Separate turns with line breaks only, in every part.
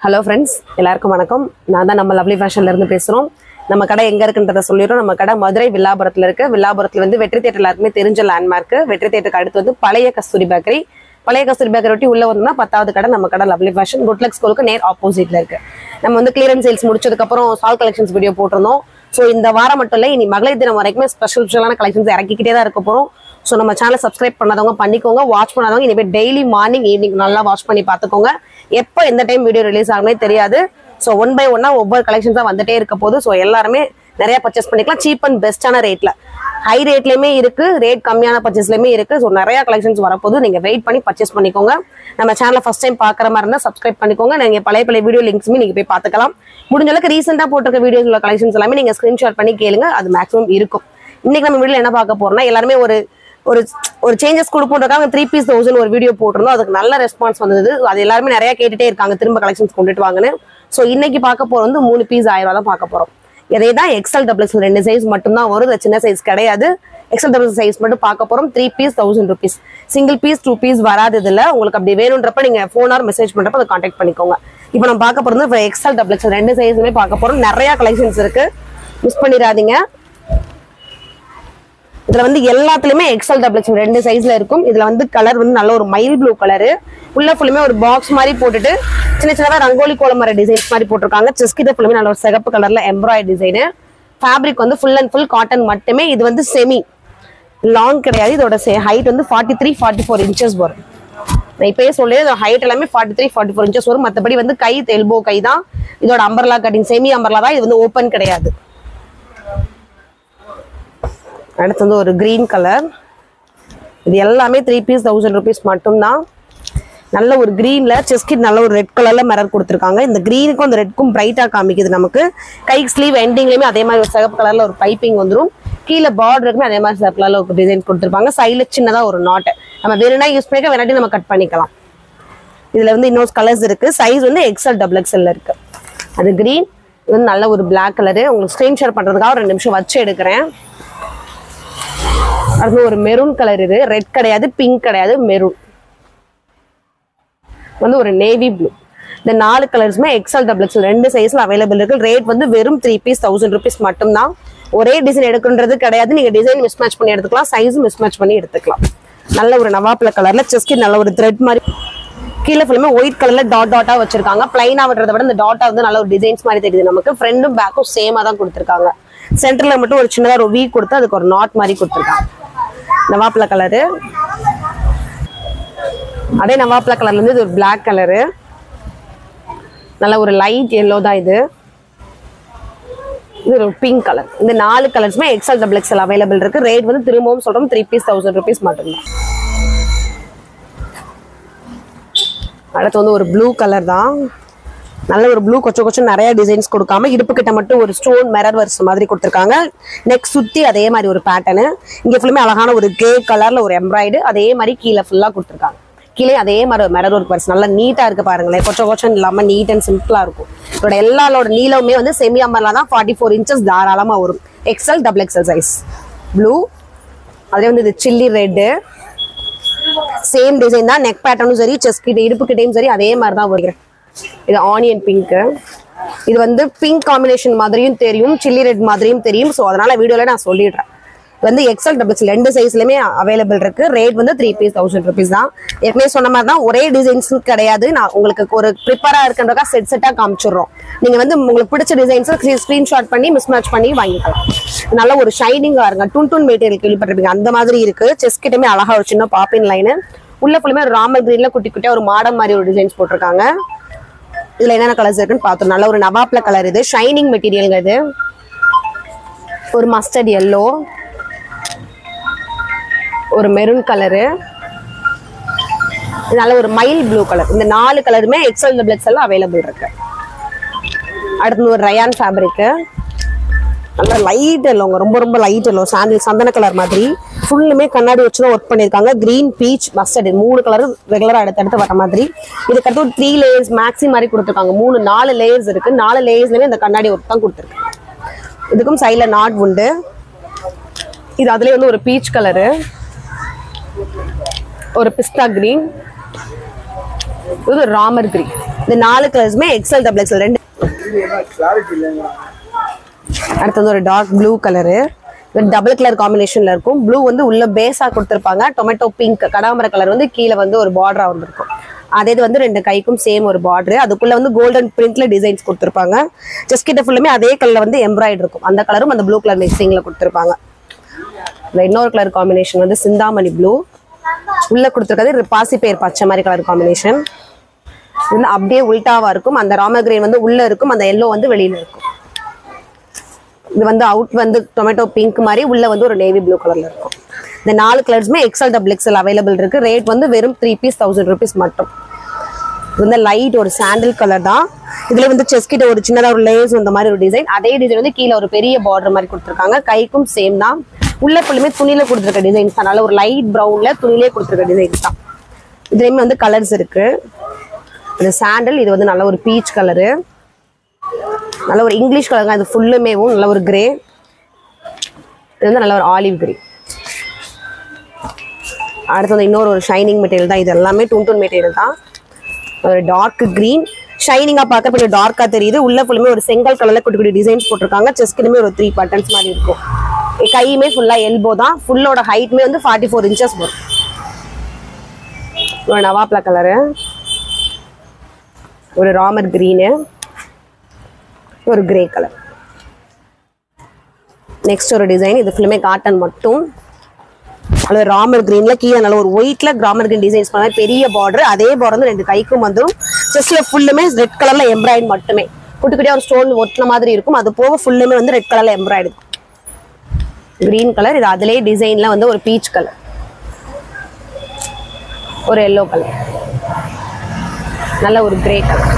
Hello friends, எல்லாருக்கும் வணக்கம். நான் தான் நம்ம லவ்லி ஃபேஷன்ல இருந்து பேசுறோம். நம்ம கடை எங்க இருக்குன்றத சொல்லிரோம். நம்ம கடை மதுரை வில்லாபுரத்துல இருக்கு. வில்லாபுரத்துல வந்து வெற்றி தியேட்டர் எல்லாருக்குமே தெரிஞ்ச லேண்ட்மார்க். வெற்றி தியேட்டருக்கு அடுத்து வந்து பழைய கஸ்தூரி பேக்கரி. பழைய கஸ்தூரி பேக்கரி ஒட்டி உள்ள வந்தோம்னா 10வது கடை நம்ம கடை லவ்லி ஃபேஷன் குட்லக் ஸ்கூலுக்கு நேர் ஆப்போசிட்ல இருக்கு. நம்ம வந்து கிளியரன்ஸ் சேல்ஸ் முடிச்சதுக்கு அப்புறம் சால் கலெக்ஷன்ஸ் வீடியோ போட்டிருந்தோம். ஸோ இந்த வாரம் மட்டும் இல்லை, இனி மகளிர் தினம் வரைக்குமே ஸ்பெஷலான கலெக்ஷன்ஸ் இறக்கிக்கிட்டே தான் இருக்க போறோம். ஸோ நம்ம சேனலை சப்ஸ்கிரைப் பண்ணாதவங்க பண்ணிக்கோங்க, வாட்ச் பண்ணாதவங்க இனிமேல் டெய்லி மார்னிங் ஈவினிங் நல்லா வாட்ச் பண்ணி பார்த்துக்கோங்க. எப்போ எந்த டைம் வீடியோ ரிலீஸ் ஆகுமே தெரியாது. ஸோ ஒன் பை ஒன்னா ஒவ்வொரு கலெக்ஷன்ஸாக வந்துட்டே இருக்க போது. ஸோ எல்லாருமே நிறைய பர்ச்சேஸ் பண்ணிக்கலாம் சீப் அண்ட் பெஸ்டான ரேட்ல. ஹை ரேட்லயுமே இருக்கு, ரேட் கம்மியான பர்ச்சேஸ்லயுமே இருக்கு. ஸோ நிறைய கலெக்ஷன்ஸ் வரப்போது, நீங்க வெயிட் பண்ணி பர்ச்சேஸ் பண்ணிக்கோங்க. நம்ம சேனலை ஃபர்ஸ்ட் டைம் பார்க்குற மாதிரி இருந்தால் சப்ஸ்கிரைப் பண்ணிக்கோங்க. நீங்க பழைய வீடியோ லிங்க்ஸுமே நீங்க போய் பார்த்துக்கலாம். முடிஞ்ச அளவுக்கு ரீசெண்டா போட்டிருக்க வீடியோஸ் உள்ள கலெக்ஷன்ஸ் எல்லாமே நீங்க ஸ்கிரீன்ஷாட் பண்ணி கேளுங்க, அது மேக்ஸிமம் இருக்கும். இன்னைக்கு நம்ம வீடியோல என்ன பார்க்க போறோம்னா, எல்லாருமே ஒரு சேஞ்சஸ் கொடுப்போன்றதுக்காக 3 பீஸ் 1000 ஒரு வீடியோ போட்டிருந்தோம். அதுக்கு நல்ல ரெஸ்பான்ஸ் வந்தது. அது எல்லாருமே நிறைய கேட்டுட்டே இருக்காங்க, திரும்ப கலெக்ஷன்ஸ் கொண்டுட்டு வாங்கன்னு. ஸோ இன்னைக்கு பார்க்க போறது வந்து 3 பீஸ் 1000 ரூபா தான் பார்க்க போறோம். இதே தான் எக்ஸல் டபுள் 2 சைஸ் மட்டும் தான் வரும், சின்ன சைஸ் கிடையாது. எக்ஸல் டபுள் சைஸ் மட்டும் பார்க்க போறோம். 3 piece 1000 rupees. Single piece 2 piece வராது. இதுல உங்களுக்கு அப்படி வேணும்ன்றப்ப நீங்க போன் ஆர் மெசேஜ் பண்றப்ப அதை கான்டாக்ட் பண்ணிக்கோங்க. இப்போ நம்ம பார்க்க போறது எக்ஸல் டபுள் 2 சைஸுமே பார்க்க போறோம். நிறைய கலெக்ஷன்ஸ் இருக்கு, மிஸ் பண்ணிடாதீங்க. இதுல வந்து எல்லாத்துலயுமே எக்ஸல் டபுள் 2 சைஸ்ல இருக்கும். இதுல வந்து கலர் வந்து நல்ல ஒரு மைல் ப்ளூ கலரு, உள்ள ஃபுல்லுமே ஒரு பாக்ஸ் மாதிரி போட்டுட்டு சின்ன சின்னதா ரங்கோலி கோலமர டிசைன்ஸ் மாதிரி போட்டிருக்காங்க. செஸ்கிட்ட ஃபுல்லுமே நல்ல ஒரு சிகப்பு கலர்ல எம்ப்ராய்டரி டிசைனு. ஃபேப்ரிக் வந்து ஃபுல் அண்ட் ஃபுல் காட்டன் மட்டுமே. இது வந்து செமி லாங் கிடையாது. இதோட ஹைட் வந்து 43-44 இன்ச்சஸ் வரும். நான் இப்பயே சொல்லி ஹைட் எல்லாமே 43-44 இன்ச்சஸ் வரும். மற்றபடி வந்து கை எல்போ கை தான். இதோட அம்பர்லா கட்டிங் செமி அம்பர்லா தான். இது வந்து ஓப்பன் கிடையாது. அடுத்து வந்து ஒரு கிரீன் கலர். இது எல்லாமே 3 பீஸ் 1000 rupees மட்டும்தான். நல்ல ஒரு கிரீன்ல செஸ்கிட் நல்ல ஒரு ரெட் கலர்ல மிரர் கொடுத்துருக்காங்க. இந்த கிரீனுக்கும் அந்த ரெட்க்கும் பிரைட்டா காமிக்குது நமக்கு. கை ஸ்லீவ் எண்டிங்லயுமே அதே மாதிரி ஒரு சிகப்பு கலர்ல ஒரு பைப்பிங் வந்துடும். கீழே பார்டருக்குமே அதே மாதிரி சிகப்பு கலர்ல ஒரு டிசைன் கொடுத்துருப்பாங்க. சைட்ல சின்னதா ஒரு நாட். நம்ம வேணும்னா யூஸ் பண்ணிக்க, வேணாட்டி நம்ம கட் பண்ணிக்கலாம். இதுல வந்து இன்னொரு கலர்ஸ் இருக்கு. சைஸ் வந்து எக்ஸல் டபுள் எக்ஸல்ல இருக்கு. அது கிரீன். இது வந்து நல்ல ஒரு பிளாக் கலரு. உங்களுக்கு ஸ்கிரீன்ஷாட் பண்றதுக்காக ஒரு 2 நிமிஷம் வச்சு எடுக்கிறேன். அது ஒரு மெரூன் கலர். இது ரெட் கிடையாது, பிங்க் கிடையாது, மெரூன் வந்து ஒரு நேவி ப்ளூ. இந்த 4 கலர்ஸுமே எக்ஸல் டபுள் எக்ஸல் 2 சைஸ்ல அவைலபிள் இருக்கு. ரேட் வந்து வெறும் 3 பீஸ் 1000 rupees மட்டும்தான். ஒரே டிசைன் எடுக்குன்றது கிடையாது. நீங்க டிசைன் மிஸ் மேட்ச் பண்ணி எடுத்துக்கலாம், சைஸும் மிஸ் மேட்ச் பண்ணி எடுத்துக்கலாம். நல்ல ஒரு நவாப்ல கலர்ல செஸ்கிட் நல்ல ஒரு த்ரெட் மாதிரி. கீழே ஃபுல்லுமே ஒயிட் கலர்ல டாட்டா வச்சிருக்காங்க. பிளைனா விடுறத விட இந்த டாட்டா வந்து நல்ல ஒரு டிசைன்ஸ் மாதிரி தெரியுது நமக்கு. ஃப்ரண்டும் பேக்கும் சேமா தான் கொடுத்துருக்காங்க. சென்டர்ல மட்டும் ஒரு சின்னதா ஒரு வீ கொடுத்து அதுக்கு ஒரு நாட் மாதிரி கொடுத்துருக்காங்க. நவாப்ல கலரு. அதே நவாப்ல கலர்ல இருந்து இது ஒரு பிளாக் கலரு. நல்ல ஒரு லைட் எல்லோ தான் இது. இது ஒரு பிங்க் கலர். இந்த 4 கலர்ஸுமே எக்ஸல் டபுள் எக்ஸல் அவைலபிள் இருக்கு. ரேட் வந்து திரும்பவும் சொல்றோம் 3 பீஸ் 1000 rupees மட்டும்தான். அடுத்து வந்து ஒரு ப்ளூ கலர் தான். நல்ல ஒரு ப்ளூ கொஞ்சம் நிறைய டிசைன்ஸ் கொடுக்காம இடுப்பு கிட்ட மட்டும் ஒரு ஸ்டோன் மிரர் வர்ஸ் மாதிரி கொடுத்துருக்காங்க. நெக் சுத்தி அதே மாதிரி ஒரு பேட்டர்னு. இங்க ஃபுல்லுமே அழகான ஒரு கிரே கலர்ல ஒரு எம்ப்ராய்டு அதே மாதிரி கீழே ஃபுல்லா கொடுத்துருக்காங்க. கீழே அதே மாதிரி மிரர் ஒர்க் வர்ஸ் நல்லா நீட்டா இருக்கு பாருங்களேன். கொஞ்சம் இல்லாம நீட் அண்ட் சிம்பிளா இருக்கும். இதோட எல்லாரோட நீளவுமே வந்து செமி அம்பர்லா தான். 44 inches தாராளமா வரும். XL double XL size blue. அதே வந்து இது சில்லி ரெட்டு. சேம் டிசைன் தான். நெக் பேட்டர்னும் சரி, செஸ்ட் கிட்ட இடுப்பு கிட்டையும் சரி அதே மாதிரி தான் வருகிறேன். இது ஆனியன் பிங்க். இது வந்து பிங்க் காம்பினேஷன் மாதிரியும் தெரியும், சில்லி ரெட் மாதிரியும் தெரியும். ஸோ அதனால வீடியோல நான் சொல்லிடுறேன். இது வந்து எக்ஸல் டபுள் 2 சைஸ்லயுமே அவைலபிள் இருக்கு. ரேட் வந்து 3 பீஸ் 1000 rupees தான். ஏற்கனவே சொன்ன மாதிரி தான், ஒரே டிசைன்ஸ் கிடையாது. நான் உங்களுக்கு ஒரு ப்ரிப்பரா இருக்கின்றக்கா செட்டா காமிச்சிடுறோம். நீங்க வந்து உங்களுக்கு பிடிச்ச டிசைன்ஸ் ஸ்கிரீன்ஷாட் பண்ணி மிஸ் மேட்ச் பண்ணி வாங்கிக்கலாம். நல்ல ஒரு ஷைனிங்கா இருங்க. டூன் மெட்டீரியல் கேள்விப்பட்டிருப்பீங்க, அந்த மாதிரி இருக்கு. செஸ்ட் கிட்டமே அழகா ஒரு சின்ன பாப்பின் லைனு. உள்ள ஃபுல்லுமே ஒரு ராமர் கிரீன்ல குட்டி குட்டியா ஒரு மாடம் மாதிரி ஒரு டிசைன்ஸ் போட்டிருக்காங்க. இதுல என்னென்ன கலர்ஸ் இருக்குன்னு பார்த்தோம். நல்ல ஒரு நவாப்ல கலர். இது ஷைனிங் மெட்டீரியல். இது ஒரு மஸ்டர்ட் எல்லோ, ஒரு மெரூன் கலரு, நல்ல ஒரு மைல் ப்ளூ கலர். இந்த 4 கலருமே எக்ஸல் டபுள் எக்ஸல் அவைலபிள் இருக்கு. அடுத்து ஒரு ரயான் ஃபேப்ரிக். நல்ல லைட் எல்லோங்க, ரொம்ப லைட் எல்லோ, சாண்டில் சந்தன கலர் மாதிரி. ஃபுல்லுமே கண்ணாடி வச்சுதான் ஒர்க் பண்ணியிருக்காங்க. கிரீன், பீச், மஸ்டர்ட் 3 கலர் ரெகுலரா அடுத்தடுத்து வர மாதிரி. இதுக்கடுத்து ஒரு 3 லேயர்ஸ் மேக்ஸி மாதிரி கொடுத்துருக்காங்க. 4 லேயர்ஸ் இருக்கு. 4 லேயர்ஸ்லயுமே இந்த கண்ணாடி ஒர்க் தான் கொடுத்துருக்கு. இதுக்கும் சைட்ல நாட் உண்டு. இது அதுலயே வந்து ஒரு பீச் கலரு, ஒரு பிஸ்தா கிரீன், இது ராமர் கிரீன். இந்த 4 கலர்ஸ்மே எக்ஸல் டபுள் எக்ஸல் ரெண்டு. அடுத்து வந்து ஒரு dark blue colour, double colour காம்பினேஷன்ல இருக்கும். ப்ளூ வந்து உள்ள பேஸா கொடுத்துருப்பாங்க. டொமேட்டோ பிங்க் கடாமர கலர் வந்து கீழே வந்து ஒரு பார்டரா வந்துருக்கும். அதே இது வந்து ரெண்டு கைக்கும் சேம் ஒரு பார்டர். அதுக்குள்ள வந்து கோல்டன் பிரிண்ட்ல டிசைன்ஸ் கொடுத்துருப்பாங்க. செஸ்ட் கிட்ட ஃபுல்லுமே அதே கலர்ல வந்து எம்ப்ராய்டரி இருக்கும். அந்த கலரும் அந்த ப்ளூ கலர் மிக்சிங்ல கொடுத்துருப்பாங்க. இன்னொரு கலர் காம்பினேஷன் வந்து சிந்தாமணி ப்ளூ, உள்ள கொடுத்துருக்கிறது பாசிப்பயிர் பச்சை மாதிரி கலர் காம்பினேஷன். இது அப்படியே உல்டாவா இருக்கும். அந்த ராமர் கிரீன் வந்து உள்ள இருக்கும், அந்த எல்லோ வந்து வெளியில இருக்கும். இது வந்து அவுட் வந்து டொமேட்டோ பிங்க் மாதிரி, உள்ள வந்து ஒரு நேவி ப்ளூ கலர்ல இருக்கும். இந்த 4 கலர்ஸுமே எக்ஸல் டபுள் எக்ஸல் அவைலபிள் இருக்கு. ரேட் வந்து வெறும் 3 பீஸ் 1000 rupees மட்டும். இது வந்து லைட் ஒரு சாண்டில் கலர் தான். இதுல வந்து செஸ்ட் கிட்ட ஒரு சின்னதா ஒரு லேஸ் இந்த மாதிரி ஒரு டிசைன். அதே டிசைன் வந்து கீழே ஒரு பெரிய பார்டர் மாதிரி கொடுத்துருக்காங்க. கைக்கும் சேம் தான். உள்ள ஃபுல்லுமே துணியில கொடுத்துருக்க டிசைன்ஸ் தான். நல்ல ஒரு லைட் ப்ரௌன்ல துணியிலே கொடுத்துருக்க டிசைன்ஸ் தான். இதுலயுமே வந்து கலர்ஸ் இருக்கு. இது சாண்டல், இது வந்து நல்ல ஒரு பீச் கலரு, நல்ல ஒரு இங்கிலீஷ் கலர் தான். இது ஃபுல்லுமேவும் நல்ல ஒரு கிரே, இது வந்து நல்ல ஒரு ஆலிவ் கிரே. அடுத்து வந்து இன்னொரு ஒரு ஷைனிங் மெட்டீரியல் தான். இது எல்லாமே டூன் மெட்டீரியல் தான். ஒரு டார்க் கிரீன் ஷைனிங்கா பார்க்க கொஞ்சம் டார்க்கா தெரியுது. உள்ள ஃபுல்லுமே ஒரு செங்கல் கலர்ல குட்டி குட்டி டிசைன்ஸ் போட்டிருக்காங்க. செஸ்ட்லயுமே ஒரு 3 பட்டன்ஸ் மாதிரி இருக்கும். கையுமே ஃபுல்லா எல்போ தான். ஃபுல்லோட ஹைட்மே வந்து 44 inches வரும். ஒரு நவாப்லா கலரு, ஒரு ராமர் கிரீனு, ஒரு கிரே கலர். நெக்ஸ்ட் ஒரு டிசைன். இது ஃபுல்லுமே காட்டன் மட்டும். நல்ல ராமர் கிரீன்ல கீழே நல்ல ஒரு ஒயிட்ல ராமர் கிரீன் டிசைன்ஸ் பண்ண பெரிய பார்டர். அதே பார்டர் வந்து ரெண்டு கைக்கும் வந்துடும். செஸ்ட்ல ஃபுல்லுமே ரெட் கலர்ல எம்ப்ராய்டரி மட்டுமே. குட்டி குட்டியா ஒரு ஸ்டோன் ஒட்டின மாதிரி இருக்கும். அது போக ஃபுல்லுமே வந்து ரெட் கலர்ல எம்ப்ராய்டரி. Green colour. இது அதுலயே டிசைன்ல வந்து ஒரு பீச் கலர், ஒரு எல்லோ கலர், நல்ல ஒரு கிரே கலர்.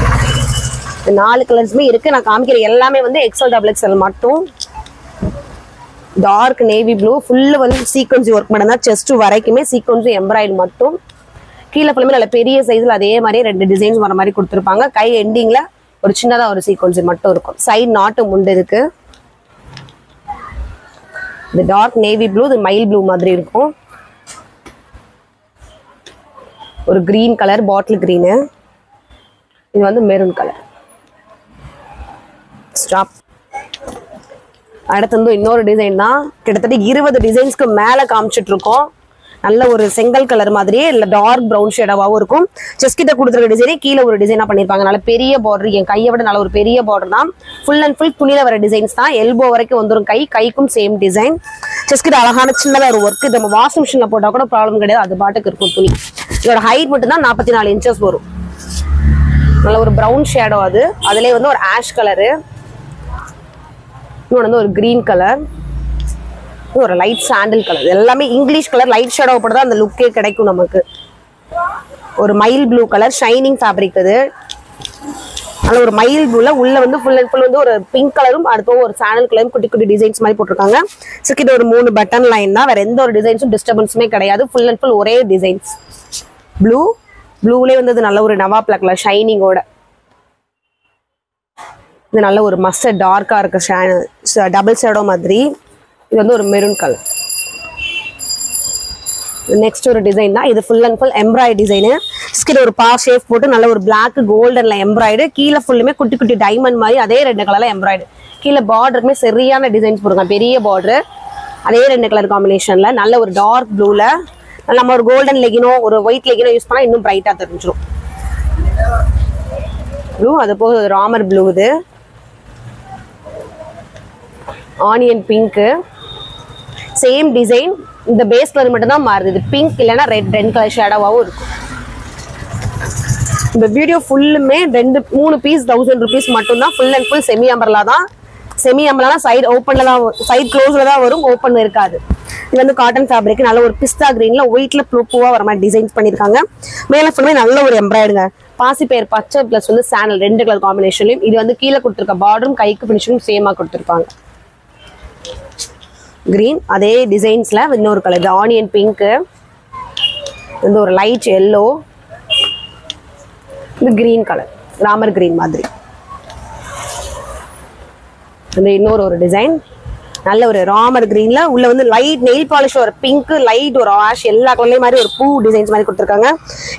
4 கலர்ஸுமே இருக்கு. நான் காமிக்கிற எல்லாமே வந்து எக்ஸல் டபுள் எக்ஸல் மட்டும். டார்க் நேவி ப்ளூ, ஃபுல்லு வந்து சீக்வன்சி ஒர்க் மட்டும் தான். செஸ்ட் வரைக்குமே சீக்வன்சி எம்ப்ராய்டரி மட்டும். கீழே ஃபுல்லுமே நல்ல பெரிய சைஸ்ல அதே மாதிரி 2 டிசைன்ஸ் வர மாதிரி கொடுத்துருப்பாங்க. கை எண்டிங்ல ஒரு சின்னதா ஒரு சீக்வன்சி மட்டும் இருக்கும். சைடு நாட்டு முண்டு இருக்கு. இது டார்க் நேவி ப்ளூ, இது மைல் ப்ளூ மாதிரி இருக்கும். ஒரு கிரீன் கலர், பாட்டில் கிரீனு. இது வந்து மெரூன் கலர். ஸ்டாப். அடுத்து வந்து இன்னொரு டிசைன் தான். கிட்டத்தட்ட 20 டிசைன்ஸ்க்கு மேல காமிச்சிட்டு இருக்கோம். நல்ல ஒரு செங்கல் கலர் மாதிரியே இல்ல டார்க் ப்ரௌன் ஷேடாவும் இருக்கும். செஸ்ட் கிட்ட கொடுத்துருக்க டிசைனே கீழே ஒரு டிசைனா பண்ணிருப்பாங்க. நல்ல பெரிய பார்டர், என் கையை விட நல்ல ஒரு பெரிய பார்டர் தான். ஃபுல் அண்ட் ஃபுல் துணியில வர டிசைன்ஸ் தான். எல்போ வரைக்கும் வந்துடும். கைக்கும் சேம் டிசைன். செஸ்ட் கிட்ட அழகான சின்னதா ஒரு ஒர்க். நம்ம வாஷிங் மிஷின்ல போட்டா கூட ப்ராப்ளம் கிடையாது. அது பாட்டுக்கு இருக்கும் துணி. இதோட ஹைட் மட்டும் தான் 44 inches வரும். நல்ல ஒரு ப்ரௌன் ஷேடோ. அதுலேயே வந்து ஒரு ஆஷ் கலரு, இன்னொன்று வந்து ஒரு கிரீன் கலர், ஒரு லைட் சாண்டில் கலர். எல்லாமே இங்கிலீஷ் கலர் லைட் ஷேடோ போட்டா அந்த லுக்கே கிடைக்கும் நமக்கு. ஒரு mile blue colour shining fabric. இது நல்ல ஒரு மைல் ப்ளூல உள்ள வந்து ஃபுல் அண்ட் ஃபுல் வந்து ஒரு பிங்க் கலரும் அடுத்து ஒரு சாண்டில் கலரும் குட்டி குட்டி டிசைன்ஸ் மாதிரி போட்டிருக்காங்க. சிக்கிட்ட ஒரு 3 பட்டன் லைன் தான். வேற எந்த ஒரு டிசைன்ஸும் டிஸ்டர்பன்ஸுமே கிடையாது. ஃபுல் அண்ட் ஃபுல் ஒரே டிசைன்ஸ். ப்ளூலே வந்து நல்ல ஒரு நவாப்லா கலர் ஷைனிங்கோட. இது நல்ல ஒரு மஸ்டர்ட் டார்க்கா இருக்கு, டபுள் ஷேடோ மாதிரி. இது வந்து ஒரு மெரூன் கலர். நெக்ஸ்ட் ஒரு டிசைன் தான். இது full and full embroidery design. Skin ஒரு ஷேப் போட்டு நல்ல ஒரு பிளாக் கோல்டன்ல எம்ப்ராய்டு. கீழே ஃபுல்லுமே குட்டி குட்டி டைமண்ட் மாதிரி அதே 2 கலர்ல எம்ப்ராய்டு. கீழே பார்டருக்குமே சரியான டிசைன்ஸ் போட்டுருக்காங்க. பெரிய பார்டர் அதே 2 கலர் காம்பினேஷன்ல. நல்ல ஒரு டார்க் ப்ளூல நம்ம ஒரு கோல்டன் லெகினோ ஒரு ஒயிட் லெகினோ யூஸ் பண்ணா இன்னும் பிரைட்டா தெரிஞ்சிடும். ப்ளூ. அது போக ராமர் ப்ளூ. இது ஆனியன் பிங்க். Same design. இந்த பேஸ் கலர் மட்டும் தான் மாறுது. இது பிங்க் இல்லைன்னா ரெட் கலர் ஷேடோவாகவும் இருக்கும். இந்த வீடியோ ஃபுல்லுமே 3 பீஸ் 1000 rupees மட்டும் தான். Full and full semi umbrella தான். செமி அம்பர்லா சைடு ஓப்பன்ல தான், சைடு க்ளோஸ்ல தான் வரும், ஓப்பன் இருக்காது. இது வந்து காட்டன் ஃபேப்ரிக். நல்ல ஒரு பிஸ்தா கிரீன்ல ஒயிட்ல பூவா வர மாதிரி டிசைன்ஸ் பண்ணிருக்காங்க. மேல ஃபுல்லுமே நல்ல ஒரு எம்ப்ராய்டுங்க. பாசிப்பயிர் பச்சை பிளஸ் வந்து சாண்டல் 2 கலர் காம்பினேஷன்லயும். இது வந்து கீழே கொடுத்துருக்க பார்டரும் கைக்கு ஃபினிஷிங்கும் சேமா கொடுத்துருப்பாங்க. கிரீன் அதே டிசைன்ஸ்ல இன்னொரு கலர். இது ஆனியன் பிங்க், வந்து ஒரு லைட் எல்லோ, இது கிரீன் கலர் ராமர் கிரீன் மாதிரி. இன்னொரு டிசைன். நல்ல ஒரு ராமர் கிரீன்ல உள்ள வந்து லைட் நெயில் பாலிஷ், ஒரு பிங்க், லைட் ஒரு ஆஷ், எல்லா கலர்லயும் மாதிரி ஒரு பூ டிசைன்ஸ் மாதிரி கொடுத்துருக்காங்க.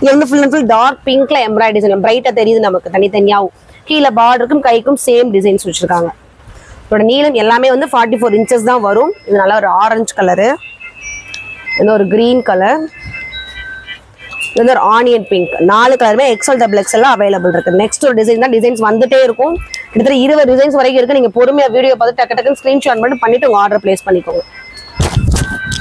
இது வந்து ஃபுல் அண்ட் ஃபுல் டார்க் பிங்க்ல எம்ப்ராய்டரி டிசைன், பிரைட்டா தெரியுது நமக்கு தனித்தனியாவும். கீழே பார்டருக்கும் கைக்கும் சேம் டிசைன்ஸ் வச்சிருக்காங்க. இதோட நீளம் எல்லாமே வந்து 44 inches தான் வரும். இது நல்ல ஒரு ஆரஞ்சு கலரு, இது ஒரு கிரீன் கலர், இது ஒரு ஆனியன் பிங்க். 4 கலருமே XL XXL அவைலபிள் இருக்கு. நெக்ஸ்ட் ஒரு டிசைன் தான், டிசைன்ஸ் வந்துட்டே இருக்கும். கிட்டத்தட்ட 20 டிசைன்ஸ் வரைக்கும் இருக்கு. நீங்க பொறுமையா வீடியோ பார்த்து டக்கு டக்குன்னு ஸ்கிரீன்ஷாட் மட்டும் பண்ணிட்டு உங்க ஆர்டர் பிளேஸ் பண்ணிக்கோங்க.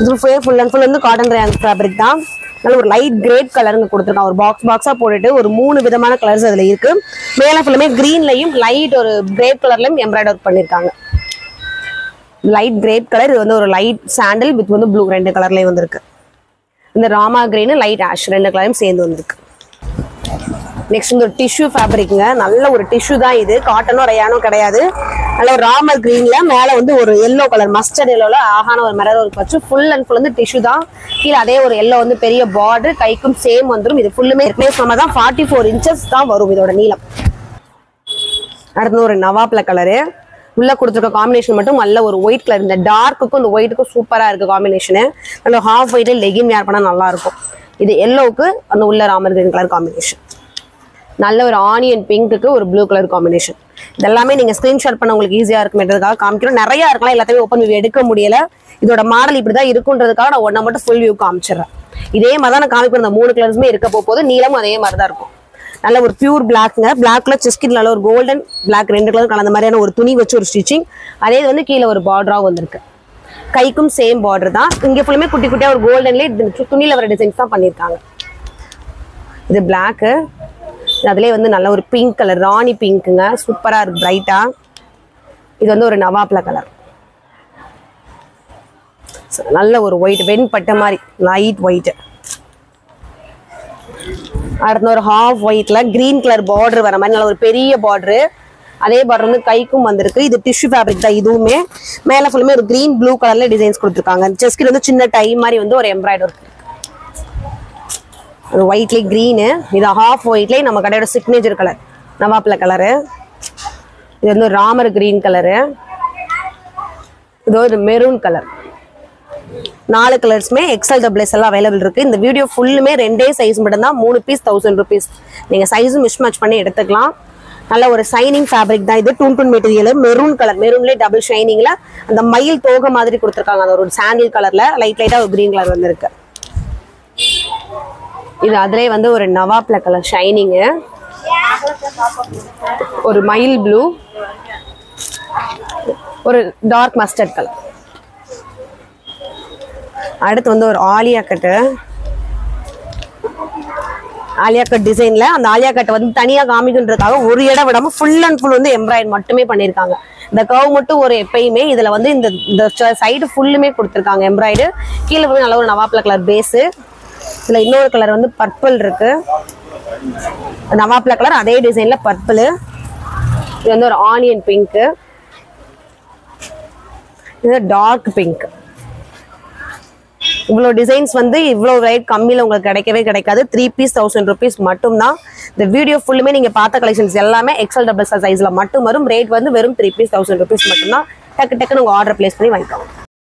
இது ஃபுல் அண்ட் ஃபுல் வந்து காட்டன் ரயான் ஃபேப்ரிக் தான். நல்ல ஒரு லைட் கிரேட் கலருங்க கொடுத்துருக்காங்க. ஒரு பாக்ஸா போட்டுட்டு ஒரு 3 விதமான கலர்ஸ் அதுல இருக்கு. மேல ஃபுல்லுமே கிரீன்லயும் லைட் ஒரு கிரேட் கலர்லயும் எம்ப்ராய்டரி ஒர்க் பண்ணிருக்காங்க. லைட் கிரேட் கலர், இது வந்து ஒரு லைட் சாண்டல் வித் வந்து ப்ளூ 2 கலர்லயும் வந்திருக்கு. இந்த ராமா கிரீன், லைட் ஆஷ் 2 கலரும் சேர்ந்து வந்திருக்கு. நெக்ஸ்ட் இந்த ஒரு டிஷ்யூ ஃபேப்ரிக்ங்க. நல்ல ஒரு டிஷ்யூ தான் இது, காட்டனோ ரயானோ கிடையாது. நல்ல ஒரு ராமர் கிரீன்ல மேல வந்து ஒரு எல்லோ கலர், மஸ்டர்ட் எல்லோல ஆகான ஒரு மிரர் ஒர்க் வச்சு ஃபுல் அண்ட் ஃபுல் வந்து டிஷ்யூ தான். கீழே அதே ஒரு எல்லோ வந்து பெரிய பார்டர், கைக்கும் சேம் வந்துடும். இது ஃபுல்லுமே தான் 44 inches தான் வரும் இதோட நீளம். அடுத்து ஒரு நவாப்ல கலரு, உள்ள கொடுத்துருக்க காம்பினேஷன் மட்டும் நல்ல ஒரு ஒயிட் கலர். இந்த டார்க்குக்கும் இந்த ஒயிட்டுக்கும் சூப்பரா இருக்கு காம்பினேஷனு. நல்ல ஹாஃப் ஒயிட்ல லெகின் வேர் பண்ணா நல்லா இருக்கும். இது எல்லோவுக்கு அந்த உள்ள ராமர் கிரீன் கலர் காம்பினேஷன். நல்ல ஒரு ஆனியன் பிங்க்குக்கு ஒரு ப்ளூ கலர் காம்பினேஷன். இதெல்லாமே நீங்க ஸ்கிரீன்ஷாட் பண்ண உங்களுக்கு ஈஸியா இருக்குன்றதுக்காக காமிக்கிறோம். நிறைய இருக்கலாம், எல்லாத்தையுமே ஓப்பன் வியூ எடுக்க முடியல. இதோட மாடல் இப்படிதான் இருக்குன்றதுக்காக நான் ஒன்றை மட்டும் ஃபுல் வியூ காமிச்சிடுறேன். இதே மாதிரி தான் நான் காமிக்கிறேன். இந்த 3 கலர்ஸுமே இருக்க போகுது. நீளமும் அதே மாதிரி தான் இருக்கும். நல்ல ஒரு பியூர் பிளாக்ங்க. பிளாக்ல செஸ்கிட் நல்ல ஒரு கோல்டன் பிளாக் 2 கலர் கலந்த மாதிரியான ஒரு துணி வச்சு ஒரு ஸ்டிச்சிங். அதே வந்து கீழே ஒரு பார்டராக வந்திருக்கு. கைக்கும் சேம் பார்டர் தான். இங்க ஃபுல்லுமே குட்டி குட்டியா ஒரு கோல்டன்லேயே துணியில வர டிசைன்ஸ் தான் பண்ணியிருக்காங்க. இது பிளாக்கு, அதுலேயே வந்து நல்ல ஒரு பிங்க் கலர், ராணி பிங்க்குங்க, சூப்பரா இருக்கு பிரைட்டா. இது வந்து ஒரு நவாப்ல கலர், நல்ல ஒரு ஒயிட் வெண்பட்ட மாதிரி லைட் ஒயிட். அடுத்த ஒரு ஹாஃப் ஒயிட்ல கிரீன் கலர் பார்டர் வர மாதிரி நல்ல ஒரு பெரிய பார்டரு. அதே பார்டர் வந்து கைக்கும் வந்திருக்கு. இது டிஷ்யூ ஃபேப்ரிக் தான் இதுவுமே. மேல ஃபுல்லுமே ஒரு கிரீன் ப்ளூ கலர்ல டிசைன்ஸ் கொடுத்துருக்காங்க. செஸ்ட்ல வந்து சின்ன டை மாதிரி வந்து ஒரு எம்ப்ராய்டரி இருக்கு. அது ஒயிட்லேயே க்ரீனு, இது ஹாஃப் ஒயிட்லேயே நம்ம கடையோட சிக்னேச்சர் கலர் நவாப்ல கலரு. இது வந்து ராமர் கிரீன் கலரு, இது ஒரு மெரூன் கலர். 4 கலர்ஸுமே XL XXL எல்லாம் அவைலபிள் இருக்கு. இந்த வீடியோ ஃபுல்லுமே 2 சைஸ் மட்டும் தான். 3 பீஸ் 1000 rupees. நீங்க சைஸும் மிஸ் மேட்ச் பண்ணி எடுத்துக்கலாம். நல்ல ஒரு சைனிங் ஃபேப்ரிக் தான் இது. டூன் மெட்டீரியல், மெரூன் கலர், மெரூன்லேயே டபுள் ஷைனிங்ல அந்த மயில் தோகை மாதிரி கொடுத்துருக்காங்க. அது ஒரு சாண்டில் கலர்ல லைட்டா ஒரு கிரீன் கலர் வந்திருக்கு. இது அதிலே வந்து ஒரு நவாப்ல கலர் ஷைனிங்கு, ஒரு மயில் ப்ளூ, ஒரு டார்க் மஸ்டர்ட் கலர். அடுத்து வந்து ஒரு ஆலியா கட்டு, ஆலியா கட் டிசைன்ல. அந்த ஆலியா கட்டை வந்து தனியா காமிக்கின்றதுக்காக ஒரு இடம் விடாம ஃபுல் அண்ட் ஃபுல் வந்து எம்ப்ராய்டரி மட்டுமே பண்ணியிருக்காங்க. இந்த கர்வ் மட்டும் ஒரு எப்பயுமே இதுல வந்து இந்த சைடு ஃபுல்லுமே கொடுத்துருக்காங்க எம்ப்ராய்டரி. கீழே வந்து நல்ல ஒரு நவாப்ல கலர் பேஸு. இதுல இன்னொரு கலர் வந்து பர்பிள் இருக்கு, நவாப்ல கலர் அதே டிசைன்ல பர்பிள். இது வந்து ஒரு ஆனியன் பிங்க், இது டார்க் பிங்க். இவ்வளோ டிசைன்ஸ் வந்து இவ்வளோ ரேட் கம்மியில் உங்களுக்கு கிடைக்கவே கிடைக்காது. 3 பீஸ் 1000 rupees மட்டும்தான். இந்த வீடியோ ஃபுல்லுமே நீங்கள் பார்த்த கலெக்ஷன்ஸ் எல்லாமே XL XXL சைஸில் மட்டும் வரும். ரேட் வந்து வெறும் 3 பீஸ் 1000 rupees மட்டும்தான். டக்கு டக்குன்னு உங்கள் ஆர்டர் பிளேஸ் பண்ணி வாங்கிக்கோங்க.